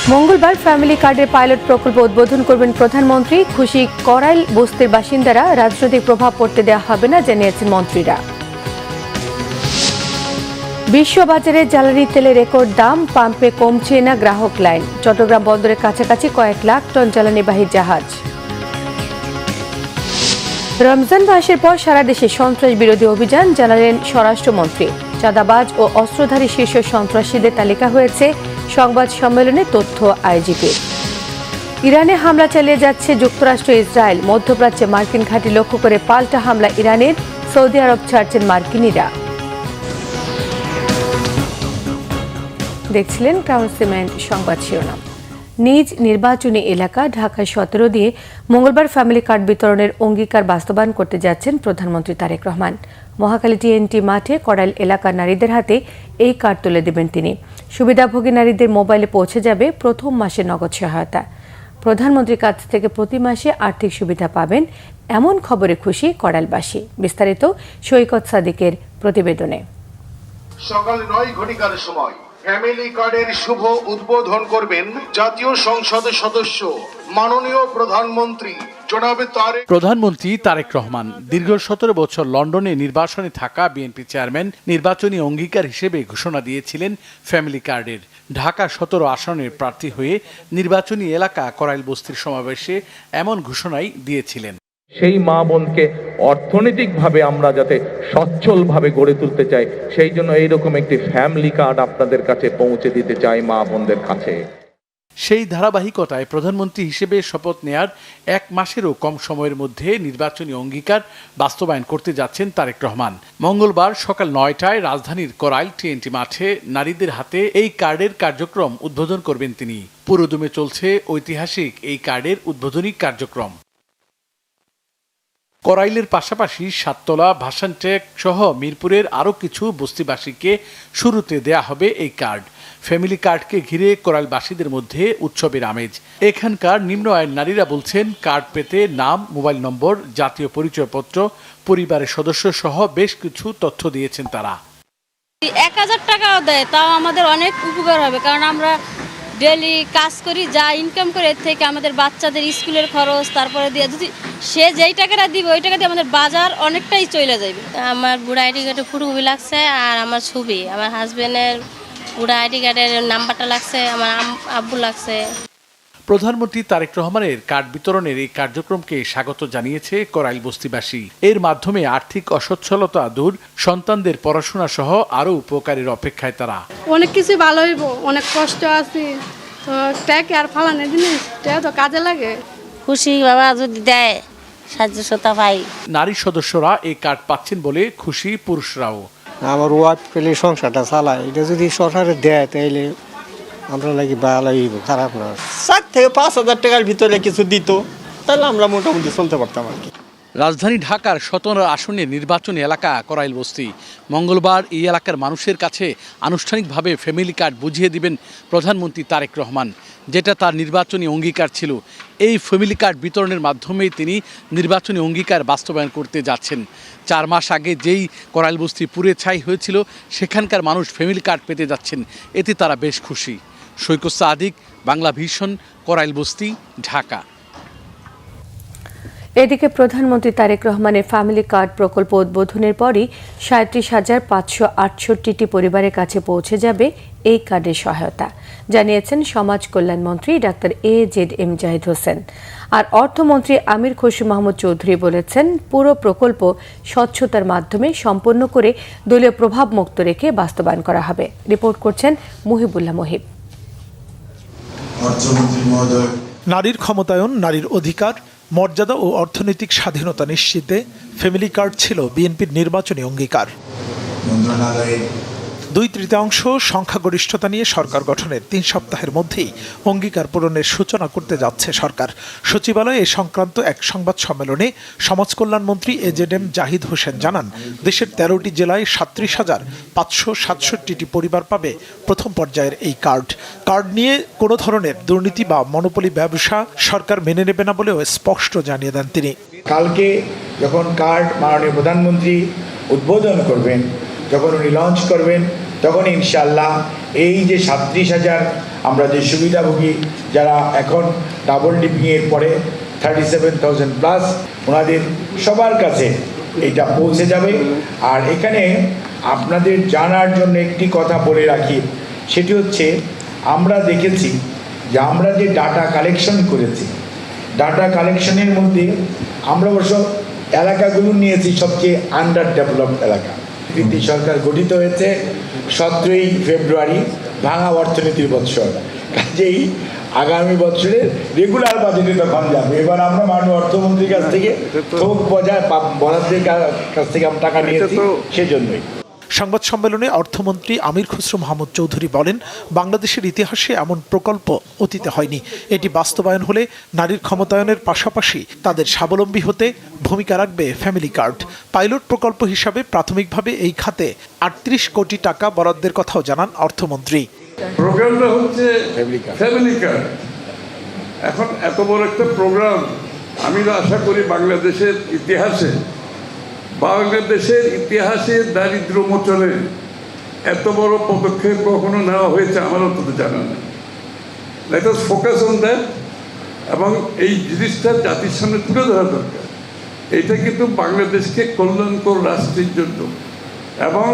মঙ্গলবার ফ্যামিলি কার্ডের পাইলট প্রকল্প উদ্বোধন করবেন প্রধানমন্ত্রী। খুশি করাইল বস্তির বাসিন্দারা, রাজনৈতিক প্রভাব পড়তে দেওয়া হবে না জানিয়েছেন মন্ত্রীরা। বিশ্ববাজারে জ্বালানি তেলের রেকর্ড দাম, পাম্পে কমছে না গ্রাহক লাইন। চট্টগ্রাম বন্দরের কাছাকাছি কয়েক লাখ টন জ্বালানিবাহী জাহাজ। রমজান মাসের পর সারা দেশে সন্ত্রাস বিরোধী অভিযান জানালেন স্বরাষ্ট্রমন্ত্রী। চাঁদাবাজ ও অস্ত্রধারী শীর্ষ সন্ত্রাসীদের তালিকা হয়েছে সংবাদ সম্মেলনে তথ্য আইজিপির। ইরানে হামলা চালিয়ে যাচ্ছে যুক্তরাষ্ট্র ইসরায়েল। মধ্যপ্রাচ্যে মার্কিন ঘাঁটি লক্ষ্য করে পাল্টা হামলা ইরানের, সৌদি আরব ছাড়ছেন মার্কিনিরা। দেখছিলেন ক্রাউন সিমেন্ট সংবাদ শিরোনাম। নিজ নির্বাচনী এলাকা ঢাকা 17 দিয়ে মঙ্গলবার ফ্যামিলি কার্ড বিতরণের অঙ্গীকার বাস্তবায়ন করতে যাচ্ছেন প্রধানমন্ত্রী তারেক রহমান। মহাখালী টিএনটি মাঠে কড়াইল এলাকার নারীদের হাতে এই কার্ড তুলে দেবেন তিনি। সুবিধাভোগী নারীদের মোবাইলে পৌঁছে যাবে প্রথম মাসে নগদ সহায়তা। প্রধানমন্ত্রীর কাছ থেকে প্রতি মাসে আর্থিক সুবিধা পাবেন, এমন খবরে খুশি কড়াইলবাসী। বিস্তারিত সৈকত সাদিকের প্রতিবেদনে। সকাল 9 ঘটিকার সময় ফ্যামিলি কার্ডের শুভ উদ্বোধন করবেন জাতীয় সংসদের সদস্য মাননীয় প্রধানমন্ত্রী তারেক রহমান। দীর্ঘ 17 বছর লন্ডনে নির্বাসনে থাকা বিএনপি চেয়ারম্যান নির্বাচনী অঙ্গীকার হিসেবে ঘোষণা দিয়েছিলেন ফ্যামিলি কার্ডের। ঢাকা 17 আসনের প্রার্থী হয়ে নির্বাচনী এলাকা করাইল বস্তির সমাবেশে এমন ঘোষণাই দিয়েছিলেন। সেই মা বোনকে অর্থনৈতিকভাবে আমরা যাতে সচ্ছলভাবে গড়ে তুলতে চাই, সেই জন্য এইরকম একটি ফ্যামিলি কার্ড আপনাদের কাছে পৌঁছে দিতে চাই মা বোনদের কাছে। সেই ধারাবাহিকতায় প্রধানমন্ত্রী হিসেবে শপথ নেয়ার 1 মাসেরও কম সময়ের মধ্যে নির্বাচনী অঙ্গীকার বাস্তবায়ন করতে যাচ্ছেন তারেক রহমান। মঙ্গলবার সকাল 9টায় রাজধানীর করাইল টিএনটি মাঠে নারীদের হাতে এই কার্ডের কার্যক্রম উদ্বোধন করবেন তিনি। পুরোদমে চলছে ঐতিহাসিক এই কার্ডের উদ্বোধনী কার্যক্রম। করাইলের পাশাপাশি সাততলা, ভাসানটেক সহ মিরপুরের আরও কিছু বস্তিবাসীকে শুরুতে দেয়া হবে এই কার্ড। ফ্যামিলি কার্ডকে ঘিরে করাইলবাসীদের মধ্যে উৎসবের আমেজ। এখানকার নিম্ন আয়ের নারীরা বলছেন, কার্ড পেতে নাম, মোবাইল নম্বর, জাতীয় পরিচয়পত্র, পরিবারের সদস্য সহ বেশ কিছু তথ্য দিয়েছেন তারা। 1000 টাকাও দেয়, তাও আমাদের অনেক উপকার হবে, কারণ আমরা ডেলি কাজ করি, যা ইনকাম করে এর থেকে আমাদের বাচ্চাদের স্কুলের খরচ, তারপরে দিয়ে যদি সে যেই টাকাটা দিবে ওই টাকা দিয়ে আমাদের বাজার অনেকটাই চলে যাবে। আমার বুড়া আইডি কার্ডে ফুটকপি লাগছে, আর আমার ছবি, আমার হাজবেন্ডের বুড়া আইডি কার্ডের নাম্বারটা লাগছে, আমার আব্বু লাগছে। প্রধানমন্ত্রী তারেক রহমানের কার্ড বিতরণের এই কার্যক্রমকে স্বাগত জানিয়েছে করাইল বস্তিবাসী। এর মাধ্যমে আর্থিক অসচ্ছলতা দূর, সন্তানদের পড়াশোনা সহ আরও উপকারের অপেক্ষায় তারা। অনেক কিছু ভালো হইব, অনেক কষ্ট আছে তো ট্যাকে আর ফালানো জিনিস তো কাজে লাগে। খুশি বাবা যদি দেয় সাহায্য সতা পাই। নারী সদস্যরা এই কার্ড পাচ্ছেন বলে খুশি পুরুষরাও। আমার ওয়াইফ পেলে সংসারটা চালায়, এটা যদি সরকারে দেয় তাহলে আমরা লাগি ভালো, খারাপ না। 7 থেকে 5,000 টাকার ভিতরে কিছু দিত, তাহলে আমরা মোটামুটি চলতে পারতাম আর কি। রাজধানী ঢাকার 17 আসনের নির্বাচনী এলাকা করাইল বস্তি। মঙ্গলবার এই এলাকার মানুষের কাছে আনুষ্ঠানিকভাবে ফ্যামিলি কার্ড বুঝিয়ে দিবেন প্রধানমন্ত্রী তারেক রহমান, যেটা তার নির্বাচনী অঙ্গীকার ছিল। এই ফ্যামিলি কার্ড বিতরণের মাধ্যমেই তিনি নির্বাচনী অঙ্গীকার বাস্তবায়ন করতে যাচ্ছেন। 4 মাস আগে যেই করাইল বস্তি পুড়ে ছাই হয়েছিল, সেখানকার মানুষ ফ্যামিলি কার্ড পেতে যাচ্ছেন, এতে তারা বেশ খুশি। সৈকত সাদিক, বাংলা ভিশন, করাইল বস্তি, ঢাকা। এদিকে প্রধানমন্ত্রী তারেক রহমানের ফ্যামিলি কার্ড প্রকল্প উদ্বোধনের পরই 37,568টি পরিবারের কাছে পৌঁছে যাবে এই কার্ডের সহায়তা, জানিয়েছেন সমাজ কল্যাণমন্ত্রী ডাক্তার AJM জাহিদ হোসেন। আর অর্থমন্ত্রী আমির খুরশিদ মাহমুদ চৌধুরী বলেছেন, পুরো প্রকল্প স্বচ্ছতার মাধ্যমে সম্পন্ন করে দলীয় প্রভাব মুক্ত রেখে বাস্তবায়ন করা হবে। রিপোর্ট করছেন মুহিবুল্লাহ মুহিব। নারীর ক্ষমতায়ন, নারীর অধিকার, মর্যাদা ও অর্থনৈতিক স্বাধীনতা নিশ্চিতে ফ্যামিলি কার্ড ছিল বিএনপির নির্বাচনী অঙ্গীকার। 2/3 সংখ্যাগরিষ্ঠতা নিয়ে সরকার গঠনের 3 সপ্তাহের মধ্যেই অঙ্গীকার পূরণের সূচনা করতে যাচ্ছে সরকার। সচিবালয়ে এ সংক্রান্ত এক সংবাদ সম্মেলনে সমাজ কল্যাণ মন্ত্রী AJM জাহিদ হোসেন জানান, দেশের 13টি জেলায় 37,567টি পরিবার পাবে প্রথম পর্যায়ের এই কার্ড। কার্ড নিয়ে কোনো ধরনের দুর্নীতি বা মনোপলি ব্যবসা সরকার মেনে নেবে না বলেও স্পষ্ট জানিয়ে দেন তিনি। কালকে যখন কার্ড মাননীয় প্রধানমন্ত্রী উদ্বোধন করবেন, যখন উনি লঞ্চ করবেন, তখন ইনশাআল্লাহ এই যে আমরা যে সুবিধাভোগী যারা এখন ডাবল ডিপিংয়ের পরে 37,000 প্লাস, ওনাদের সবার কাছে এটা পৌঁছে যাবে। আর এখানে আপনাদের জানার জন্য একটি কথা বলে রাখি, সেটি হচ্ছে আমরা দেখেছি যে আমরা যে ডাটা কালেকশন করেছি, ডাটা কালেকশনের মধ্যে আমরা অবশ্য এলাকাগুলো নিয়েছি সবচেয়ে আন্ডার ডেভেলপড এলাকা। কৃতি সরকার গঠিত হয়েছে 17ই ফেব্রুয়ারি, ভাঙা অর্থনীতির বৎসর, কাজেই আগামী বছরের রেগুলার বাজেটে তখন যাবে। এবার আমরা মাননীয় অর্থমন্ত্রীর কাছ থেকে থোক বরাদ্দের কাছ থেকে আমরা টাকা নিয়েছি, সেজন্যই। সংবাদ সম্মেলনে অর্থমন্ত্রী আমির খসরু মাহমুদ চৌধুরী বলেন, বাংলাদেশের ইতিহাসে এমন প্রকল্প অতীতে হয়নি। এটি বাস্তবায়ন হলে নারীর ক্ষমতায়নের পাশাপাশি তাদের স্বাবলম্বী হতে ভূমিকা রাখবে ফ্যামিলি কার্ড। পাইলট প্রকল্প হিসাবে প্রাথমিকভাবে এই খাতে 38 কোটি টাকা বরাদ্দের কথাও জানান অর্থমন্ত্রী। প্রোগ্রামটা হচ্ছে ফ্যামিলি কার্ড। এখন এত বড় একটা প্রোগ্রাম, আমি তো আশা করি বাংলাদেশের ইতিহাসে দারিদ্র মোচনে এত বড় পদক্ষেপ কখনো নেওয়া হয়েছে আমার অন্তত জানা নেই। Let us focus on that, এবং এই জিনিসটা জাতির সামনে তুলে ধরা দরকার। এটা কিন্তু বাংলাদেশকে কল্যাণকর রাষ্ট্রের জন্য এবং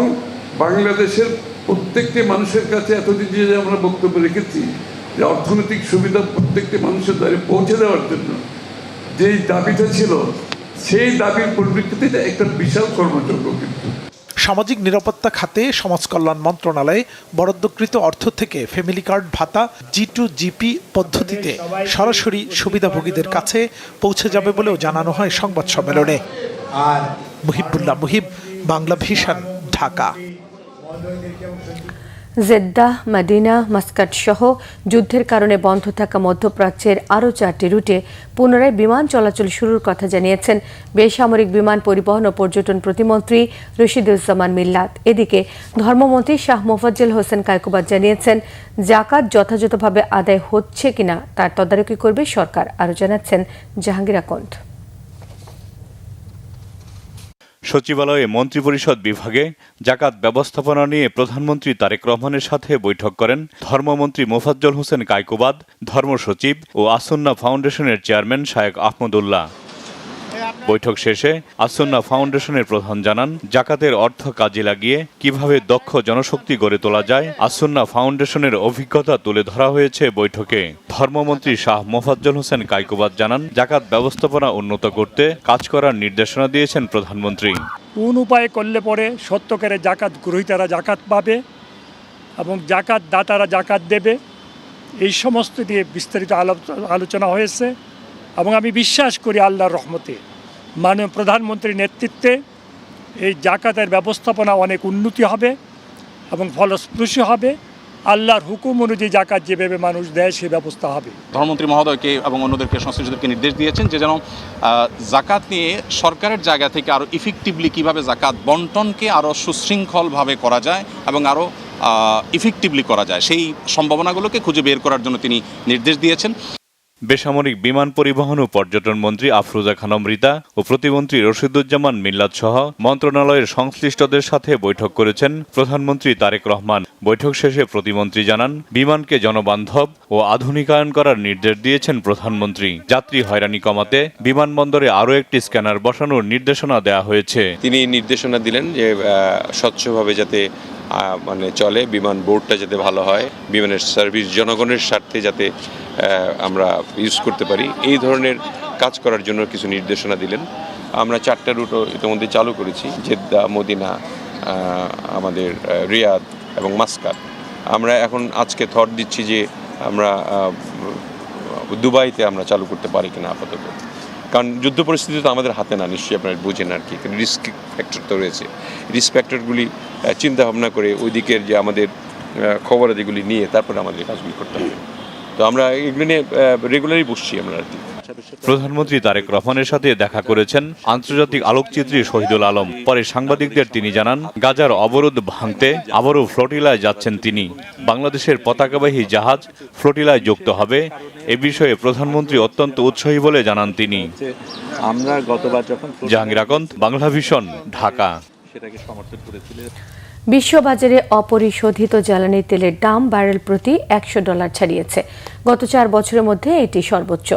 বাংলাদেশের প্রত্যেকটি মানুষের কাছে এতদিন যে আমরা বক্তব্য রেখেছি যে অর্থনৈতিক সুবিধা প্রত্যেকটি মানুষের দ্বারে পৌঁছে দেওয়ার জন্য যেই দাবিটা ছিল, সেই দাবির পরিপ্রেক্ষিতে একটা বিশাল কর্মযজ্ঞ। কিন্তু সামাজিক নিরাপত্তা খাতে সমাজ কল্যাণ মন্ত্রণালয়ে বরাদ্দকৃত অর্থ থেকে ফ্যামিলি কার্ড ভাতা G2GP পদ্ধতিতে সরাসরি সুবিধাভোগীদের কাছে পৌঁছে যাবে বলেও জানানো হয় সংবাদ সম্মেলনে। Muhibullah Muhib, Bangla Vision, Dhaka. Jeddah, Medina, Muscat সহ যুদ্ধের কারণে বন্ধ থাকা মধ্যপ্রাচ্যের আরও 4টি রুটে পুনরায় বিমান চলাচল শুরুর কথা জানিয়েছেন বেসামরিক বিমান পরিবহন ও পর্যটন প্রতিমন্ত্রী রশিদুজ্জামান মিল্লাত। এদিকে ধর্মমন্ত্রী শাহ মোফাজ্জল হোসেন কায়কোবাদ জানিয়েছেন, জাকাত যথাযথভাবে আদায় হচ্ছে কিনা তার তদারকি করবে সরকার। আরও জানাচ্ছেন জাহাঙ্গীর আকন্দ। সচিবালয়ে মন্ত্রিপরিষদ বিভাগে জাকাত ব্যবস্থাপনা নিয়ে প্রধানমন্ত্রী তারেক রহমানের সাথে বৈঠক করেন ধর্মমন্ত্রী মোফাজ্জল হোসেন কায়কোবাদ, ধর্ম সচিব ও আসুন্না ফাউন্ডেশনের চেয়ারম্যান শায়েখ আহমদুল্লাহ। বৈঠক শেষে আসুন্না ফাউন্ডেশনের প্রধান জানান, জাকাতের অর্থ কাজে লাগিয়ে কিভাবে দক্ষ জনশক্তি গড়ে তোলা যায় আসুন্না ফাউন্ডেশনের অভিজ্ঞতা তুলে ধরা হয়েছে বৈঠকে। ধর্মমন্ত্রী শাহ মোফাজ্জল হোসেন কায়কোবাদ জানান, জাকাত ব্যবস্থাপনা উন্নত করতে কাজ করার নির্দেশনা দিয়েছেন প্রধানমন্ত্রী। কোন উপায়ে করলে পরে সত্যকারে জাকাত গ্রহীতারা জাকাত পাবে এবং জাকাত দাতারা জাকাত দেবে, এই সমস্ত দিয়ে বিস্তারিত আলোচনা হয়েছে। এবং আমি বিশ্বাস করি আল্লাহর রহমতে মাননীয় প্রধানমন্ত্রীর নেতৃত্বে এই জাকাতের ব্যবস্থাপনা অনেক উন্নতি হবে এবং ফলপ্রসূ হবে। আল্লাহর হুকুম অনুযায়ী জাকাত যেভাবে মানুষ দেয় সে ব্যবস্থা হবে। প্রধানমন্ত্রী মহোদয়কে এবং অন্যদেরকে সংশ্লিষ্টদেরকে নির্দেশ দিয়েছেন যে যেন জাকাত নিয়ে সরকারের জায়গা থেকে আরও ইফেক্টিভলি কীভাবে জাকাত বন্টনকে আরও সুশৃঙ্খলভাবে করা যায় এবং আরও ইফেক্টিভলি করা যায়, সেই সম্ভাবনাগুলোকে খুঁজে বের করার জন্য তিনি নির্দেশ দিয়েছেন। বেসামরিক বিমান পরিবহন ও পর্যটন মন্ত্রী আফরোজা খানম রিতা ও প্রতিমন্ত্রী রশিদুজ্জামান মিল্লাত সহ মন্ত্রণালয়ের সংশ্লিষ্টদের সাথে বৈঠক করেছেন প্রধানমন্ত্রী তারেক রহমান। বৈঠক শেষে প্রতিমন্ত্রী জানান, বিমানকে জনবান্ধব ও আধুনিকায়ন করার নির্দেশ দিয়েছেন প্রধানমন্ত্রী। যাত্রী হয়রানি কমাতে বিমানবন্দরে আরও একটি স্ক্যানার বসানোর নির্দেশনা দেওয়া হয়েছে। তিনি নির্দেশনা দিলেন যে স্বচ্ছভাবে যাতে চলে, বিমান বোর্ডটা যাতে ভালো হয়, বিমানের সার্ভিস জনগণের স্বার্থে যাতে আমরা ইউজ করতে পারি, এই ধরনের কাজ করার জন্য কিছু নির্দেশনা দিলেন। আমরা 4টা রুটও ইতিমধ্যে চালু করেছি, জেদ্দা, মদিনা, আমাদের রিয়াদ এবং মাস্কাট। আমরা এখন আজকে থট দিচ্ছি যে আমরা দুবাইতে আমরা চালু করতে পারি কিনা আপাতত, কারণ যুদ্ধ পরিস্থিতি তো আমাদের হাতে না, নিশ্চয়ই আপনারা বুঝেন আর কি, রিস্ক ফ্যাক্টর তো রয়েছে। রিস্ক ফ্যাক্টরগুলি চিন্তা ভাবনা করে ওই দিকের যে আমাদের খবরাদিগুলি নিয়ে তারপরে আমাদের কাজগুলি করতে হবে। তো আমরা এগুলো নিয়ে রেগুলারই বসছি আমরা আর কি। প্রধানমন্ত্রী তারেক রহমানের সাথে দেখা করেছেন আন্তর্জাতিক আলোকচিত্রী শহীদুল আলম। পরে সাংবাদিকদের তিনি জানান, গাজার অবরোধ ভাঙতে আবারও ফ্লোটিলায় যাচ্ছেন তিনি। বাংলাদেশের পতাকাবাহী জাহাজ ফ্লোটিলায় যুক্ত হবে, এ বিষয়ে প্রধানমন্ত্রী অত্যন্ত উৎসাহী বলে জানান তিনি। আমরা গতবার যখন জাহাঙ্গীর আকন্দ, বাংলা ভিশন, ঢাকা। সেটাকে সমর্থন করেছিলেন। বিশ্ববাজারে অপরিশোধিত জ্বালানি তেলের দাম ব্যারেল প্রতি $100 ছাড়িয়েছে। গত 4 বছরের মধ্যে এটি সর্বোচ্চ।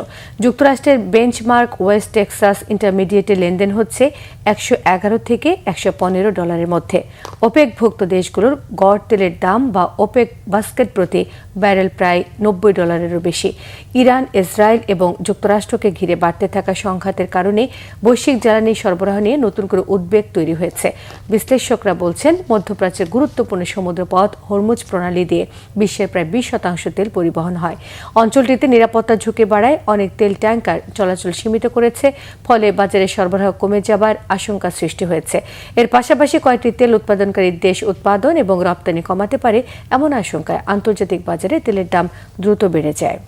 যুক্তরাষ্ট্রের বেঞ্চমার্ক ওয়েস্ট টেক্সাস ইন্টারমিডিয়েটে লেনদেন হচ্ছে $111 থেকে $115 মধ্যে। ওপেকভুক্ত দেশগুলোর গড় তেলের দাম বা ওপেক বাস্কেট প্রতি ব্যারেল প্রায় $90 বেশি। ইরান, ইসরায়েল এবং যুক্তরাষ্ট্রকে ঘিরে বাড়তে থাকা সংঘাতের কারণে বৈশ্বিক জ্বালানি সরবরাহ নিয়ে নতুন করে উদ্বেগ তৈরি হয়েছে। বিশ্লেষকরা বলছেন, মধ্যপ্রাচ্যের গুরুত্বপূর্ণ সমুদ্রপথ হরমুজ প্রণালী দিয়ে বিশ্বের প্রায় 20% তেল পরিবহন হয়। অঞ্চলটিতে নিরাপত্তা ঝুঁকি বাড়ায় অনেক তেল ট্যাঙ্কার চলাচল সীমিত করেছে, ফলে বাজারে সরবরাহ কমে যাবার আশঙ্কা সৃষ্টি হয়েছে। এর পাশাপাশি কয়েকটি তেল উৎপাদনকারী দেশ উৎপাদন এবং রপ্তানি কমাতে পারে, এমন আশঙ্কায় আন্তর্জাতিক বাজারে তেলের দাম দ্রুত বেড়ে যায়।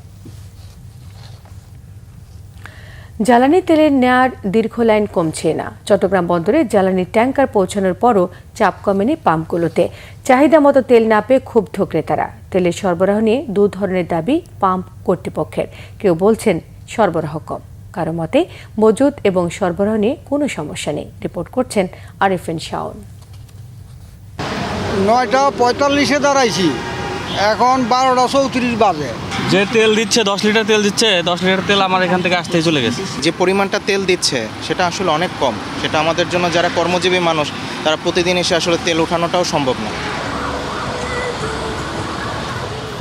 জ্বালানি তেলের নেয়ার দীর্ঘ লাইন কমছে না। চট্টগ্রাম বন্দরে জ্বালানি ট্যাঙ্কার পৌঁছানোর পরও চাপ কমেনি পাম্পগুলোতে। চাহিদা মতো তেল না পেয়ে ক্ষুব্ধ ক্রেতারা। তেলের সরবরাহ নিয়ে 2 ধরনের দাবি পাম্প কর্তৃপক্ষের। কেউ বলছেন সরবরাহ কম, কারো মতে মজুদ এবং সরবরাহ নিয়ে কোনো সমস্যা নেই। রিপোর্ট করছেন আরিফিন শাওন। 9:45-এ দাঁড়াইছি, এখন 12:34 বাজে। যে তেল দিচ্ছে 10 লিটার তেল দিচ্ছে, 10 লিটার তেল আমার এখান থেকে আসতেই চলে গেছে। যে পরিমাণটা তেল দিচ্ছে সেটা আসলে অনেক কম। সেটা আমাদের জন্য যারা কর্মজীবী মানুষ তারা প্রতিদিন এসে আসলে তেল ওঠানোটাও সম্ভব না।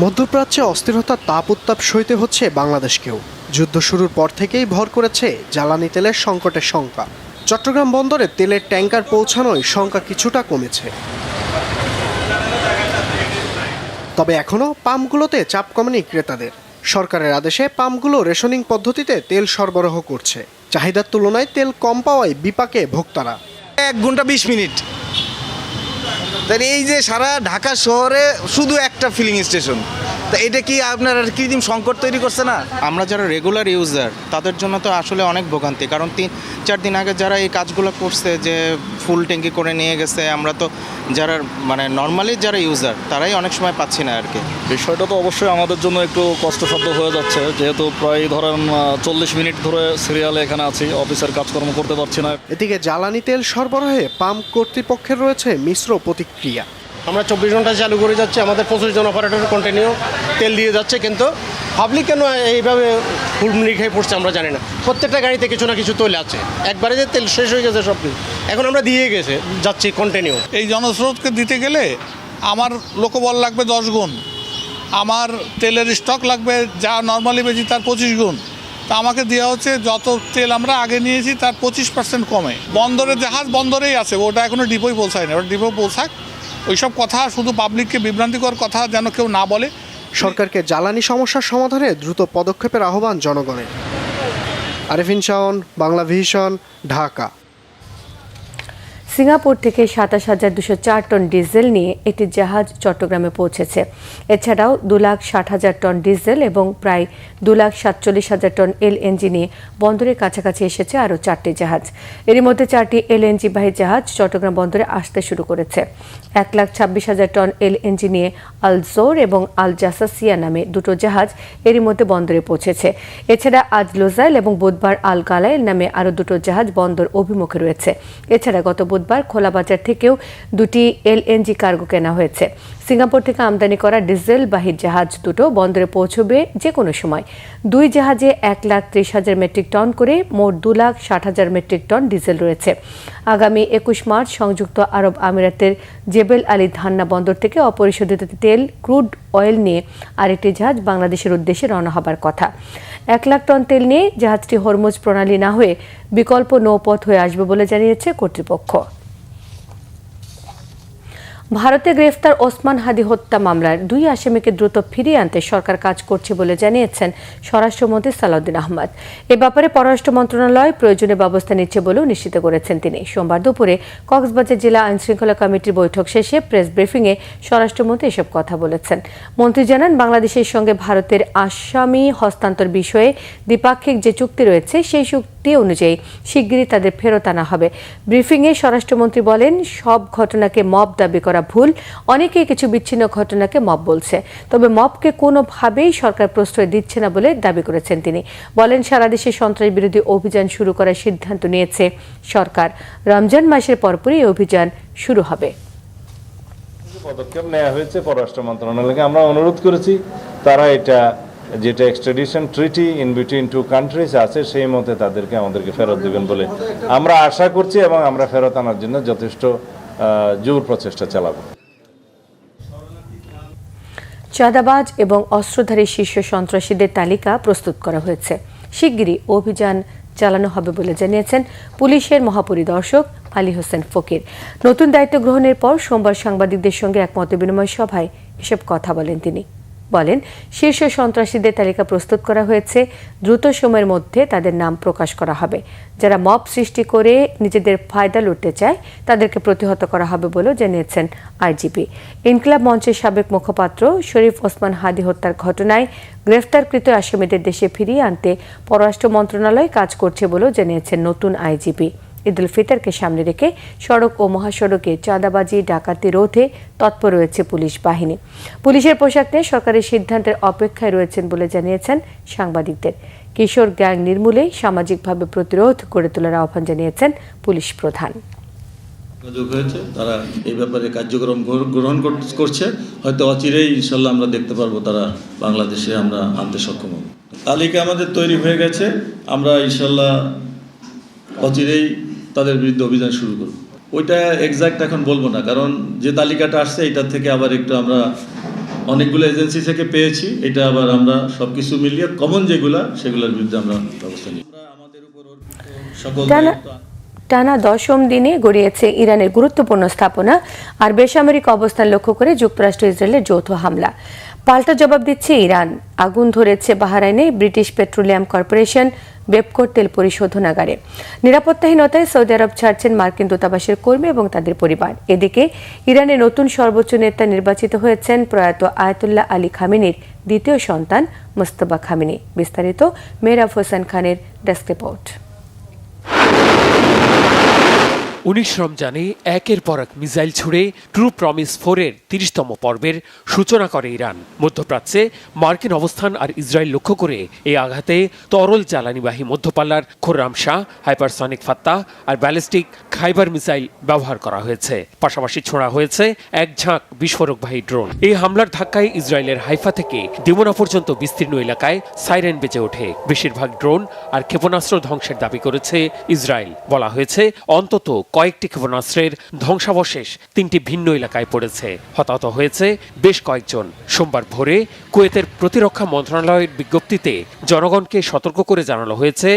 মধ্যপ্রাচ্যে অস্থিরতার তাপ উত্তাপ সইতে হচ্ছে বাংলাদেশকেও। যুদ্ধ শুরুর পর থেকেই ভর করেছে জ্বালানি তেলের সংকটের শঙ্কা। চট্টগ্রাম বন্দরে তেলের ট্যাঙ্কার পৌঁছানোয় সংখ্যা কিছুটা কমেছে, তবে এখনও পাম্পগুলোতে চাপ কমেনি ক্রেতাদের। সরকারের আদেশে পাম্পগুলো রেশনিং পদ্ধতিতে তেল সরবরাহ করছে। চাহিদার তুলনায় তেল কম পাওয়ায় বিপাকে ভোক্তারা। 1 ঘন্টা 20 মিনিট, তাই এই যে সারা ঢাকা শহরে শুধু একটা ফিলিং স্টেশন, তা এটা কি আপনার কৃত্রিম সংকট তৈরি করছে না? আমরা যারা রেগুলার ইউজার তাদের জন্য তো আসলে অনেক ভোগান্তি, কারণ 3-4 দিন আগে যারা এই কাজগুলো করছে, যে ফুল ট্যাঙ্কি করে নিয়ে গেছে, আমরা তো যারা মানে নর্মালি যারা ইউজার তারাই অনেক সময় পাচ্ছি না আর কি। বিষয়টা তো অবশ্যই আমাদের জন্য একটু কষ্টসাধ্য হয়ে যাচ্ছে, যেহেতু প্রায় ধরেন 40 মিনিট ধরে সিরিয়ালে এখানে আছি, অফিসের কাজকর্ম করতে পারছি না। এদিকে জ্বালানি তেল সরবরাহে পাম্প কর্তৃপক্ষের রয়েছে মিশ্র প্রতিক্রিয়া। আমরা 24 ঘন্টা চালু করে যাচ্ছে, আমাদের 25 জন অপারেটর কন্টিনিউ তেল দিয়ে যাচ্ছে, কিন্তু পাবলিক কেন এইভাবে ফুলমুনি খেয়ে পড়ছে আমরা জানি না। প্রত্যেকটা গাড়িতে কিছু না কিছু তেল আছে, একবারে যে তেল শেষ হয়ে গেছে সব কিছু, এখন আমরা দিয়ে যাচ্ছি কন্টিনিউ। এই জনস্রোতকে দিতে গেলে আমার লোকবল লাগবে 10 গুণ, আমার তেলের স্টক লাগবে যা নর্মালি বেশি তার 25 গুণ। তা আমাকে দেওয়া হচ্ছে যত তেল আমরা আগে নিয়েছি তার 25% কমে। বন্দরে জাহাজ বন্দরেই আছে, ওটা এখনো ডিপোই পৌঁছায় না, ওটা ডিপো পৌঁছাক। ওইসব কথা শুধু পাবলিককে বিভ্রান্তিকর কথা যেন কেউ না বলে। সরকারকে জ্বালানি সমস্যার সমাধানে দ্রুত পদক্ষেপের আহ্বান জনগণের। আরিফিন শাওন, বাংলা ভিশন, ঢাকা। সিঙ্গাপুর থেকে 27,204 টন ডিজেল নিয়ে একটি জাহাজ চট্টগ্রামে পৌঁছেছে। এছাড়াও 2,60,000 টন ডিজেল এবং প্রায় 2,47,000 টন এলএনজি নিয়ে বন্দরের কাছাকাছি এসেছে আরও 4টি জাহাজ। এরই মধ্যে 4টি এলএনজি বাহী জাহাজ চট্টগ্রাম বন্দরে আসতে শুরু করেছে। 1,26,000 টন এলএনজি নিয়ে আল জোর এবং আল জাসাসিয়া নামে 2টো জাহাজ এরই মধ্যে বন্দরে পৌঁছেছে। এছাড়া আজ লোজাইল এবং বুধবার আল গালাইল নামে আরও 2টো জাহাজ বন্দর অভিমুখে রয়েছে। এছাড়া গত বুধবার খোলাবাজার থেকেও 2টি এলএনজি কার্গো কেনা হয়েছে। সিঙ্গাপুর থেকে আমদানি করা ডিজেল বাহী জাহাজ দুটো বন্দরে পৌঁছবে যে কোনো সময়। 2 জাহাজে 1,30,000 মেট্রিক টন করে মোট 2,60,000 মেট্রিক টন ডিজেল রয়েছে। আগামী 21 মার্চ সংযুক্ত আরব আমিরাতের জেবেল আলী ধান্না বন্দর থেকে অপরিশোধিত তেল ক্রুড অয়েল নিয়ে আরেকটি জাহাজ বাংলাদেশের উদ্দেশ্যে রওনা হবার কথা। 1 লাখ টন তেল নিয়ে জাহাজটি হরমুজ প্রণালী না হয়ে বিকল্প নৌপথ হয়ে আসবে বলে জানিয়েছে কর্তৃপক্ষ। ভারতে গ্রেফতার ওসমান হাদি হত্যা মামলার 2 আসামিকে দ্রুত ফিরিয়ে আনতে সরকার কাজ করছে বলে জানিয়েছেন স্বরাষ্ট্রমন্ত্রী সালাউদ্দিন আহমদ। এ ব্যাপারে পররাষ্ট্র মন্ত্রণালয় প্রয়োজনীয় ব্যবস্থা নিচ্ছে বলেও নিশ্চিত করেছেন তিনি। সোমবার দুপুরে কক্সবাজার জেলা আইনশৃঙ্খলা কমিটির বৈঠক শেষে প্রেস ব্রিফিংয়ে স্বরাষ্ট্রমন্ত্রী এসব কথা বলেছেন। মন্ত্রী জানান, বাংলাদেশের সঙ্গে ভারতের আসামি হস্তান্তর বিষয়ে দ্বিপাক্ষিক যে চুক্তি রয়েছে সেই চুক্তি অনুযায়ী শিগগিরই তাদের ফেরত আনা হবে। ব্রিফিংয়ে স্বরাষ্ট্রমন্ত্রী বলেন, সব ঘটনাকে মব দাবি করা ভুল। অনেকেই কিছু বিচ্ছিন্ন ঘটনাকে মব বলছে, তবে মবকে কোনোভাবেই সরকার প্রশ্রয় দিচ্ছে না বলে দাবি করেছেন তিনি। বলেন, সারা দেশে সন্ত্রাস বিরোধী অভিযান শুরু করার সিদ্ধান্ত নিয়েছে সরকার। রমজান মাসের পরপরই এই অভিযান শুরু হবে। পদক্ষেপ নেওয়া হয়েছে পররাষ্ট্র মন্ত্রণালয়কে। আমরা অনুরোধ করেছি তারা এটা যেটা extradition treaty in between two countries আছে সেই মতে তাদেরকে আমাদেরকে ফেরত দেবেন বলে আমরা আশা করছি, এবং আমরা ফেরত আনার জন্য যথেষ্ট জোর প্রচেষ্টা চালাবো। চাঁদাবাজ এবং অস্ত্রধারী শীর্ষ সন্ত্রাসীদের তালিকা প্রস্তুত করা হয়েছে। শিগগিরই অভিযান চালানো হবে বলে জানিয়েছেন পুলিশের মহাপরিদর্শক আলী হোসেন ফকির। নতুন দায়িত্ব গ্রহণের পর সোমবার সাংবাদিকদের সঙ্গে এক মতবিনিময় সভায় এসব কথা বলেন তিনি। বলেন, শীর্ষ সন্ত্রাসীদের তালিকা প্রস্তুত করা হয়েছে, দ্রুত সময়ের মধ্যে তাদের নাম প্রকাশ করা হবে। যারা মব সৃষ্টি করে নিজেদের ফায়দা লুটতে চায় তাদেরকে প্রতিহত করা হবে বলেও জানিয়েছেন আইজিপি। ইনকিলাব মঞ্চের সাবেক মুখপাত্র শরীফ ওসমান হাদি হত্যার ঘটনায় গ্রেফতারকৃত আসামিদের দেশে ফিরিয়ে আনতে পররাষ্ট্র মন্ত্রণালয় কাজ করছে বলেও জানিয়েছেন নতুন আইজিপি। ঈদ উল ফিতরকে সামনে রেখে সড়ক ও মহাসড়কে চাঁদাবাজি ডাকাতি রোধে তৎপর রয়েছে পুলিশ বাহিনী। পুলিশের পোশাক নিয়ে সরকারের সিদ্ধান্তের অপেক্ষায় রয়েছেন বলে জানিয়েছেন সাংবাদিকদের। কিশোর গ্যাং নির্মূলে সামাজিকভাবে প্রতিরোধ গড়ে তোলার আহ্বান জানিয়েছেন পুলিশ প্রধান। হয়েছে তারা এই ব্যাপারে কার্যক্রম গ্রহণ করছে, হয়তো অচিরেই ইনশাল্লাহ আমরা দেখতে পারবো তারা বাংলাদেশে আমরা আনতে সক্ষম হব। তালিকা আমাদের তৈরি হয়ে গেছে, আমরা ইনশাল্লাহ অচিরেই তাদের বিরুদ্ধে অভিযান শুরু করব। ওইটা এক্সাক্ট এখন বলবো না, কারণ যে তালিকাটা আসছে এটার থেকে আবার একটু আমরা অনেকগুলো এজেন্সি থেকে পেয়েছি, এটা আবার আমরা সবকিছু মিলিয়ে কমন যেগুলা সেগুলোর বিরুদ্ধে আমরা ব্যবস্থা নিই। টানা 10ম দিনে গড়িয়েছে ইরানের গুরুত্বপূর্ণ স্থাপনা আর বেসামরিক অবস্থান লক্ষ্য করে যুক্তরাষ্ট্র ইসরায়েলের যৌথ হামলা। পাল্টা জবাব দিচ্ছে ইরান। আগুন ধরেছে বাহরাইনে ব্রিটিশ পেট্রোলিয়াম কর্পোরেশন বেপকোর তেল পরিশোধনাগারে। নিরাপত্তাহীনতায় সৌদি আরব ছাড়ছেন মার্কিন দূতাবাসের কর্মী এবং তাদের পরিবার। এদিকে ইরানের নতুন সর্বোচ্চ নেতা নির্বাচিত হয়েছেন প্রয়াত আয়াতুল্লাহ আলী খামেনির দ্বিতীয় সন্তান মুস্তফা খামেনি। বিস্তারিত মেহরাব হোসেন খানের ডেস্ক রিপোর্ট। 19 রমজানে একের পর এক মিসাইল ছুড়ে ট্রু প্রমিস 4-এর 30তম পর্বের সূচনা করে ইরান। মধ্যপ্রাচ্যে মার্কিন অবস্থান আর ইসরায়েল লক্ষ্য করে এই আঘাতে তরল জ্বালানিবাহী মধ্যপাল্লার খোররাম শাহ, হাইপারসনিক ফাত্তা আর ব্যালিস্টিক খাইবার মিসাইল ব্যবহার করা হয়েছে। পাশাপাশি ছোড়া হয়েছে এক ঝাঁক বিস্ফোরকবাহী ড্রোন। এই হামলার ধাক্কায় ইসরায়েলের হাইফা থেকে দিমোনা পর্যন্ত বিস্তীর্ণ এলাকায় সাইরেন বেজে ওঠে। বেশিরভাগ ড্রোন আর ক্ষেপণাস্ত্র ধ্বংসের দাবি করেছে ইসরায়েল। বলা হয়েছে অন্তত কয়েকটি ক্ষেপণাস্ত্রের ধ্বংসাবশেষ 3টি ভিন্ন এলাকায় পড়েছে। হতাহত হয়েছে বেশ কয়েকজন। সোমবার ভোরে কুয়েতের প্রতিরক্ষা মন্ত্রণালয়ের বিজ্ঞপ্তিতে জনগণকে সতর্ক করে জানানো হয়েছে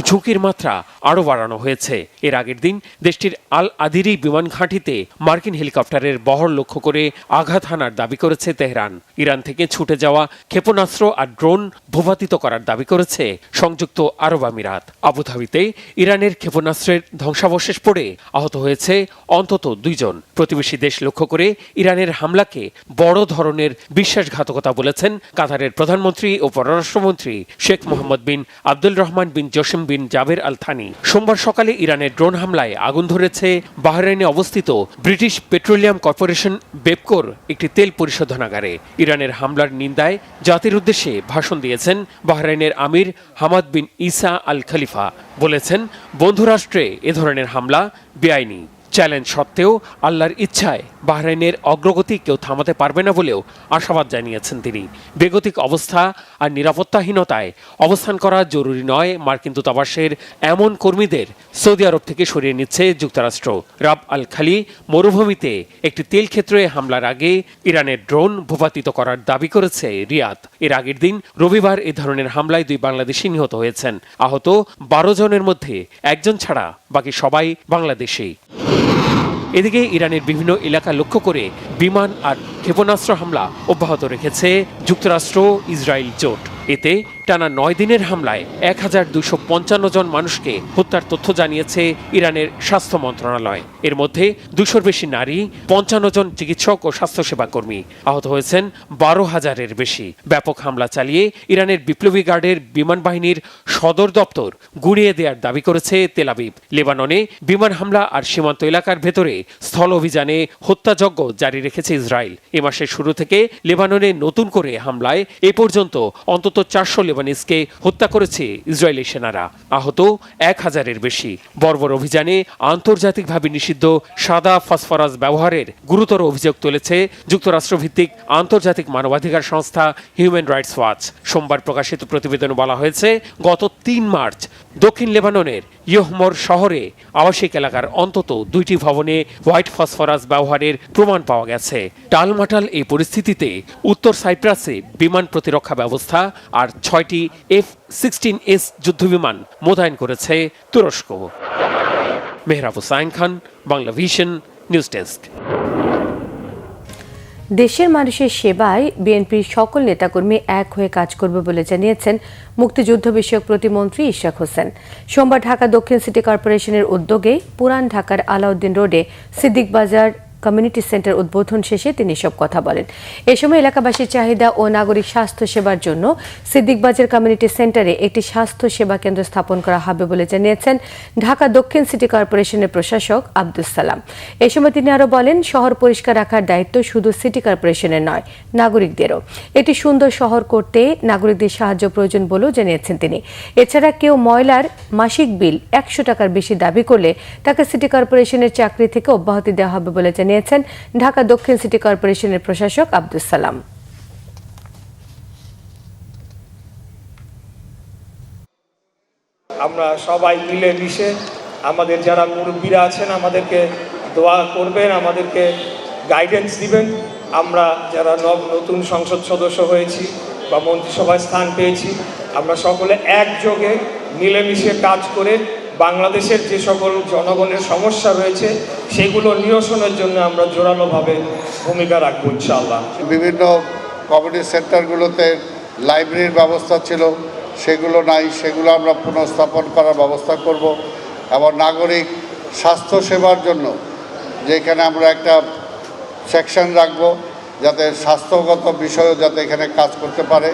ঝুঁকির মাত্রা আরও বাড়ানো হয়েছে। এর আগের দিন দেশটির আল আদিরি বিমান ঘাঁটিতে মার্কিন হেলিকপ্টারের বহর লক্ষ্য করে আঘাত হানার দাবি করেছে তেহরান। ইরান থেকে ছুটে যাওয়া ক্ষেপণাস্ত্র আর ড্রোন ভূপাতিত করার দাবি করেছে সংযুক্ত আরব আমিরাত। আবুধাবিতে ইরানের ক্ষেপণাস্ত্রের ধ্বংসাবশেষ পড়ে আহত হয়েছে অন্তত 2 জন। প্রতিবেশী দেশ লক্ষ্য করে ইরানের হামলাকে বড় ধরনের বিশ্বাসঘাতকতা বলেছেন কাতারের প্রধানমন্ত্রী ও পররাষ্ট্রমন্ত্রী শেখ মোহাম্মদ বিন আব্দুল রহমান বিন জসিম বিন জাবের আল থানি। সোমবার সকালে ইরানের ড্রোন হামলায় আগুন ধরেছে বাহরাইনে অবস্থিত ব্রিটিশ পেট্রোলিয়াম কর্পোরেশন বেপকোর একটি তেল পরিশোধনাগারে। ইরানের হামলার নিন্দায় জাতির উদ্দেশ্যে ভাষণ দিয়েছেন বাহরাইনের আমির হামাদ বিন ইসা আল খলিফা। বলেছেন, বন্ধুরাষ্ট্রে এ ধরনের হামলা বেআইনি। চ্যালেঞ্জ সত্ত্বেও আল্লাহর ইচ্ছায় বাহরাইনের অগ্রগতি কেউ থামাতে পারবে না বলেও আশাবাদ জানিয়েছেন তিনি। বেগতিক অবস্থা আর নিরাপত্তাহীনতায় অবস্থান করা জরুরি নয়, মার্কিন দূতাবাসের এমন কর্মীদের সৌদি আরব থেকে সরিয়ে নিচ্ছে যুক্তরাষ্ট্র। রাব আল খালি মরুভূমিতে একটি তেল ক্ষেত্রে হামলার আগে ইরানের ড্রোন ভূপাতিত করার দাবি করেছে রিয়াদ। এর আগের দিন রবিবার এ ধরনের হামলায় 2 বাংলাদেশি নিহত হয়েছেন। আহত 12 জনের মধ্যে 1 জন ছাড়া বাকি সবাই বাংলাদেশি। এদিকে ইরানের বিভিন্ন এলাকা লক্ষ্য করে বিমান আর ক্ষেপণাস্ত্র হামলা অব্যাহত রেখেছে যুক্তরাষ্ট্র ইসরায়েল জোট। এতে টানা 9 দিনের হামলায় 1255 জন মানুষকে হত্যার তথ্য জানিয়েছে ইরানের স্বাস্থ্য মন্ত্রণালয়। এর মধ্যে 200-র বেশি নারী, 55 জন চিকিৎসক ও স্বাস্থ্যসেবা কর্মী। আহত হয়েছেন 12,000-এর বেশি। ব্যাপক হামলা চালিয়ে ইরানের বিপ্লবী গার্ডের বিমান বাহিনীর সদর দপ্তর গুঁড়িয়ে দেওয়ার দাবি করেছে তেল আবিব। লেবাননে বিমান হামলা আর সীমান্ত এলাকার ভেতরে স্থল অভিযানে হত্যাযজ্ঞ জারি রেখেছে ইসরায়েল। এ মাসের শুরু থেকে লেবাননে নতুন করে হামলায় এ পর্যন্ত অন্তত 400 লেবানিজকে হত্যা করেছে ইসরায়েলি সেনারা। আহত 1000-এর বেশি। বর্বর অভিযানে আন্তর্জাতিকভাবে নিষিদ্ধ সাদা ফসফরাস ব্যবহারের গুরুতর অভিযোগ তুলেছে যুক্তরাষ্ট্রভিত্তিক আন্তর্জাতিক মানবাধিকার সংস্থা হিউম্যান রাইটস ওয়াচ। সোমবার প্রকাশিত প্রতিবেদনে বলা হয়েছে, গত 3 মার্চ দক্ষিণ লেবাননের ইয়হমর শহরে আবাসিক এলাকার অন্তত 2টি ভবনে হোয়াইট ফসফরাস ব্যবহারের প্রমাণ পাওয়া গেছে। টালমাটাল এই পরিস্থিতিতে উত্তর সাইপ্রাসে বিমান প্রতিরক্ষা ব্যবস্থা আর 6টি F-16S যুদ্ধবিমান মোতায়েন করেছে তুরস্ক। Mehrab Hussain Khan, Bangla vision, news desk. দেশের মানুষের সেবায় বিএনপির সকল নেতাকর্মী এক হয়ে কাজ করবে বলে জানিয়েছেন মুক্তিযুদ্ধ বিষয়ক প্রতিমন্ত্রী ইশরাক হোসেন। সোমবার ঢাকা দক্ষিণ সিটি কর্পোরেশনের উদ্যোগে পুরান ঢাকার আলাউদ্দিন রোডে সিদ্দিক বাজার কমিউনিটি সেন্টার উদ্বোধন শেষে তিনি সব কথা বলেন। এ সময় এলাকাবাসীর চাহিদা ও নাগরিক স্বাস্থ্য সেবার জন্য সিদ্দিক বাজার কমিউনিটি সেন্টারে একটি স্বাস্থ্য সেবা কেন্দ্র স্থাপন করা হবে বলে জানিয়েছেন ঢাকা দক্ষিণ সিটি কর্পোরেশনের প্রশাসক আব্দুস সালাম। এ সময় তিনি আরও বলেন, শহর পরিষ্কার রাখার দায়িত্ব শুধু সিটি কর্পোরেশনের নয়, নাগরিকদেরও। একটি সুন্দর শহর করতে নাগরিকদের সাহায্য প্রয়োজন বলেও জানিয়েছেন তিনি। এছাড়া কেউ ময়লার মাসিক বিল 100 টাকার বেশি দাবি করলে তাকে সিটি কর্পোরেশনের চাকরি থেকে অব্যাহতি দেওয়া হবে বলে জানিয়েছেন ঢাকা দক্ষিণ সিটি কর্পোরেশনের প্রশাসক আব্দুস সালাম। আমরা সবাই মিলে মিশে আমাদের যারা মুরব্বীরা আছেন আমাদেরকে দোয়া করবেন, আমাদেরকে গাইডেন্স দিবেন। আমরা যারা নতুন সংসদ সদস্য হয়েছি বা মন্ত্রিসভায় স্থান পেয়েছি, আমরা সকলে একযোগে মিলেমিশে কাজ করে বাংলাদেশের যে সকল জনগণের সমস্যা রয়েছে সেগুলো নিরসনের জন্য আমরা জোরালোভাবে ভূমিকা রাখবো ইনশাআল্লাহ। বিভিন্ন কমিউনিটি সেন্টারগুলোতে লাইব্রেরির ব্যবস্থা ছিল, সেগুলো নাই, সেগুলো আমরা পুনঃস্থাপন করার ব্যবস্থা করব। এবং নাগরিক স্বাস্থ্য সেবার জন্য যেখানে আমরা একটা সেকশন রাখবো যাতে স্বাস্থ্যগত বিষয়ও যাতে এখানে কাজ করতে পারে।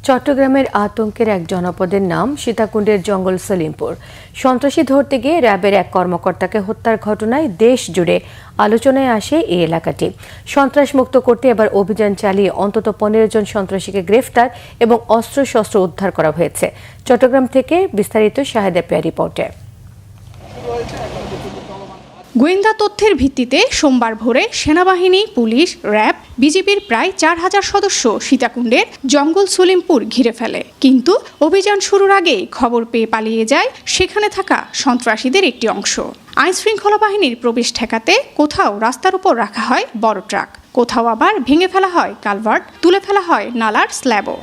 চট্টগ্রামের আতঙ্কের এক জনপদের নাম সীতাকুণ্ডের জঙ্গল সলিমপুর। সন্ত্রাসী ধরতে গিয়ে র্যাবের এক কর্মকর্তাকে হত্যার ঘটনায় দেশ জুড়ে আলোচনায় আসে এই এলাকাটি। সন্ত্রাসমুক্ত করতে এবার অভিযান চালিয়ে অন্তত 15 জন সন্ত্রাসীকে গ্রেফতার এবং অস্ত্রশস্ত্র উদ্ধার করা হয়েছে। চট্টগ্রাম থেকে বিস্তারিত শাহেদা পেয়া রিপোর্টে। গোয়েন্দা তথ্যের ভিত্তিতে সোমবার ভোরে সেনাবাহিনী, পুলিশ, র্যাব, বিজিবির প্রায় 4000 সদস্য সীতাকুণ্ডের জঙ্গল সলিমপুর ঘিরে ফেলে। কিন্তু অভিযান শুরুর আগেই খবর পেয়ে পালিয়ে যায় সেখানে থাকা সন্ত্রাসীদের একটি অংশ। আইনশৃঙ্খলা বাহিনীর প্রবেশ ঠেকাতে কোথাও রাস্তার উপর রাখা হয় বড় ট্রাক, কোথাও আবার ভেঙে ফেলা হয় কালভার্ট, তুলে ফেলা হয় নালার স্ল্যাবও।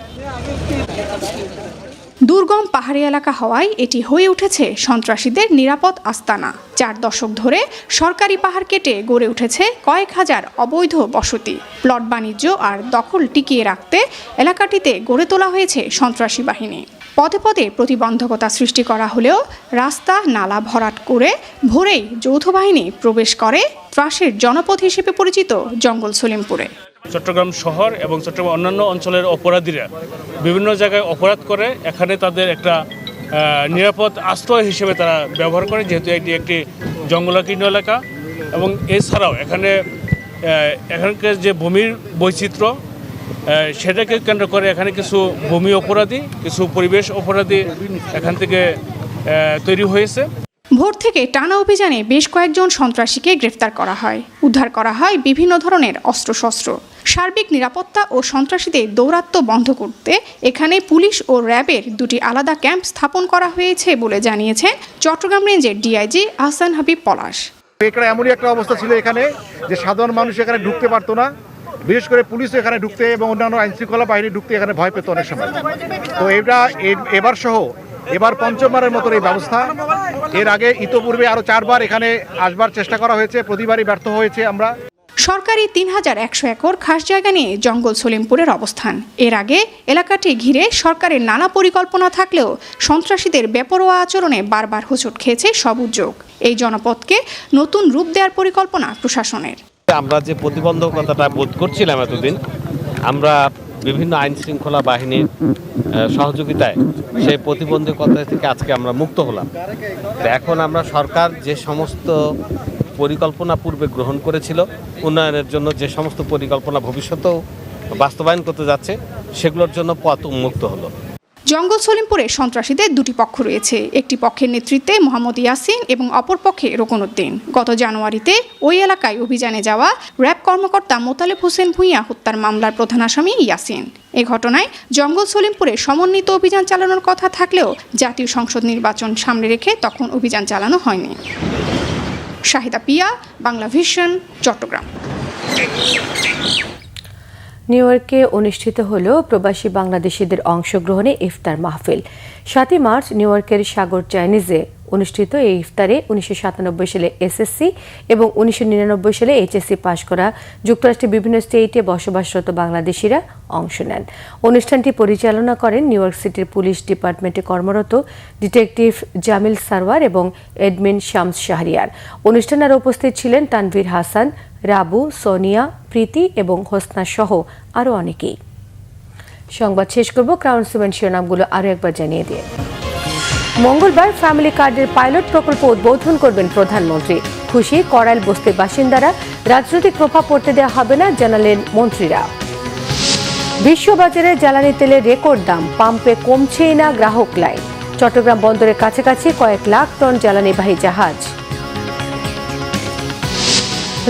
দুর্গম পাহাড়ি এলাকা হওয়ায় এটি হয়ে উঠেছে সন্ত্রাসীদের নিরাপদ আস্তানা। 4 দশক ধরে সরকারি পাহাড় কেটে গড়ে উঠেছে কয়েক হাজার অবৈধ বসতি। প্লট বাণিজ্য আর দখল টিকিয়ে রাখতে এলাকাটিতে গড়ে তোলা হয়েছে সন্ত্রাসী বাহিনী। পদে পদে প্রতিবন্ধকতা সৃষ্টি করা হলেও রাস্তা নালা ভরাট করে ভোরেই যৌথ বাহিনী প্রবেশ করে ত্রাসের জনপদ হিসেবে পরিচিত জঙ্গল সলিমপুরে। চট্টগ্রাম শহর এবং চট্টগ্রাম অন্যান্য অঞ্চলের অপরাধীরা বিভিন্ন জায়গায় অপরাধ করে এখানে তাদের একটা নিরাপদ আশ্রয় হিসেবে তারা ব্যবহার করে, যেহেতু এটি একটি জঙ্গলাকীর্ণ এলাকা। এবং এছাড়াও এখানকার যে ভূমির বৈচিত্র্য সেটাকে কেন্দ্র করে এখানে কিছু ভূমি অপরাধী, কিছু পরিবেশ অপরাধী এখান থেকে তৈরি হয়েছে। ভোর থেকে টানা অভিযানে বেশ কয়েকজন সন্ত্রাসীকে গ্রেফতার করা হয়। উদ্ধার করা হয় বিভিন্ন ধরনের অস্ত্রশস্ত্র। সার্বিক নিরাপত্তা ও সন্ত্রাসীদের দৌরাত্ম্য বন্ধ করতে এখানে পুলিশ ও র্যাবের 2টি আলাদা ক্যাম্প স্থাপন করা হয়েছে বলে জানিয়েছেন চট্টগ্রাম রেঞ্জের ডিআইজি আহসান হাবিব পলাশ। এমনই একটা অবস্থা ছিল এখানে যে সাধারণ মানুষ এখানে ঢুকতে পারতো না, বিশেষ করে পুলিশ এখানে ঢুকতে এবং অন্যান্য আইনশৃঙ্খলা বাহিনী ঢুকতে এখানে ভয় পেত অনেক সময়। তো এবার 5মবারের মতো এই ব্যবস্থা। এর আগে ইতোপূর্বে আরও 4বার এখানে আসবার চেষ্টা করা হয়েছে, প্রতিবারই ব্যর্থ হয়েছে আমরা। সরকারি 3100 একর খাস জায়গা নিয়ে জঙ্গল সলিমপুরের অবস্থান। এর আগে এলাকাটি ঘিরে সরকারের নানা পরিকল্পনা থাকলেও সন্ত্রাসীদের বেপরোয়া আচরণে বারবার হোঁচট খেয়েছে সব উদ্যোগ। এই জনপদকে নতুন রূপ দেওয়ার পরিকল্পনা প্রশাসনের। আমরা যে প্রতিবন্ধকতাটা বোধ করছিলাম এতদিন, আমরা বিভিন্ন আইন শৃঙ্খলা বাহিনীর সহযোগিতায় সেই প্রতিবন্ধকতা থেকে আজকে আমরা মুক্ত হলাম। এখন আমরা সরকার যে সমস্ত পরিকল্পনা পূর্বে গ্রহণ করেছিল উন্নয়নের জন্য, যে সমস্ত পরিকল্পনা ভবিষ্যতেও বাস্তবায়ন করতে যাচ্ছে, সেগুলোর জন্য পথ উন্মুক্ত হলো। জঙ্গল সলিমপুরে সন্ত্রাসীদের দুটি পক্ষ রয়েছে, একটি পক্ষের নেতৃত্বে মোহাম্মদ ইয়াসিন এবং অপর পক্ষে রোকনউদ্দিন। গত জানুয়ারিতে ওই এলাকায় অভিযানে যাওয়া র্যাব কর্মকর্তা মোতালেব হোসেন ভূঁইয়া হত্যার মামলার প্রধান আসামি ইয়াসিন। এ ঘটনায় জঙ্গল সলিমপুরে সমন্বিত অভিযান চালানোর কথা থাকলেও জাতীয় সংসদ নির্বাচন সামনে রেখে তখন অভিযান চালানো হয়নি। শাহিদা পিয়া, বাংলা ভিশন, চট্টগ্রাম। নিউ ইয়র্কে অনুষ্ঠিত হল প্রবাসী বাংলাদেশিদের অংশগ্রহণে ইফতার মাহফিল। 7 মার্চ নিউ ইয়র্কের সাগর চাইনিজে অনুষ্ঠিত এই ইফতারে 1997 সালে এসএসসি এবং 1999 সালে এইচএসসি পাশ করা যুক্তরাষ্ট্রের বিভিন্ন স্টেটে বসবাসরত বাংলাদেশিরা অংশ নেন। অনুষ্ঠানটি পরিচালনা করেন নিউ ইয়র্ক সিটির পুলিশ ডিপার্টমেন্টে কর্মরত ডিটেকটিভ জামিল সারওয়ার এবং এডমিন শামস শাহরিয়ার। অনুষ্ঠানে আরও উপস্থিত ছিলেন তানভীর হাসান, রাবু, সোনিয়া, প্রীতি এবং হোসনা সহ আরও অনেকেই। সংবাদ শেষ করব ক্রাউন সিমেন্ট শিরোনামগুলো আরও একবার জানিয়ে দিয়ে। মঙ্গলবার ফ্যামিলি কার্ডের পাইলট প্রকল্প উদ্বোধন করবেন প্রধানমন্ত্রী। খুশি করাইল বস্তির বাসিন্দারা, রাজনৈতিক প্রভাব পড়তে দেওয়া হবে না জানালেন মন্ত্রীরা। বিশ্ববাজারে জ্বালানি তেলের রেকর্ড দাম, পাম্পে কমছেই না গ্রাহক লাইন। চট্টগ্রাম বন্দরের কাছাকাছি কয়েক লাখ টন জ্বালানিবাহী জাহাজ।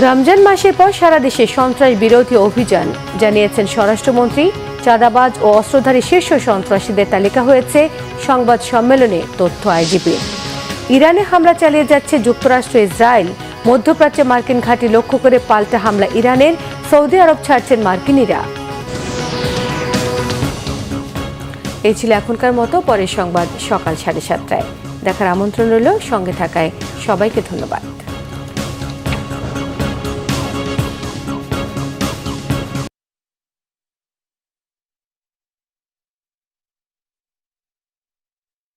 রমজান মাসের পর সারা দেশে সন্ত্রাস বিরোধী অভিযান, জানিয়েছেন স্বরাষ্ট্রমন্ত্রী। চাঁদাবাজ ও অস্ত্রধারী শীর্ষ সন্ত্রাসীদের তালিকা হয়েছে সংবাদ সম্মেলনে তথ্য আইজিপি। ইরানে হামলা চালিয়ে যাচ্ছে যুক্তরাষ্ট্র, ইসরায়েল। মধ্যপ্রাচ্যে মার্কিন ঘাঁটি লক্ষ্য করে পাল্টা হামলা ইরানের, সৌদি আরব ছাড়ছেন মার্কিনীরা। এই ছিল এখনকার মতো, পরের সংবাদ সকাল 7:30টায় দেখার আমন্ত্রণ রইল। সঙ্গে থাকায় সবাইকে ধন্যবাদ।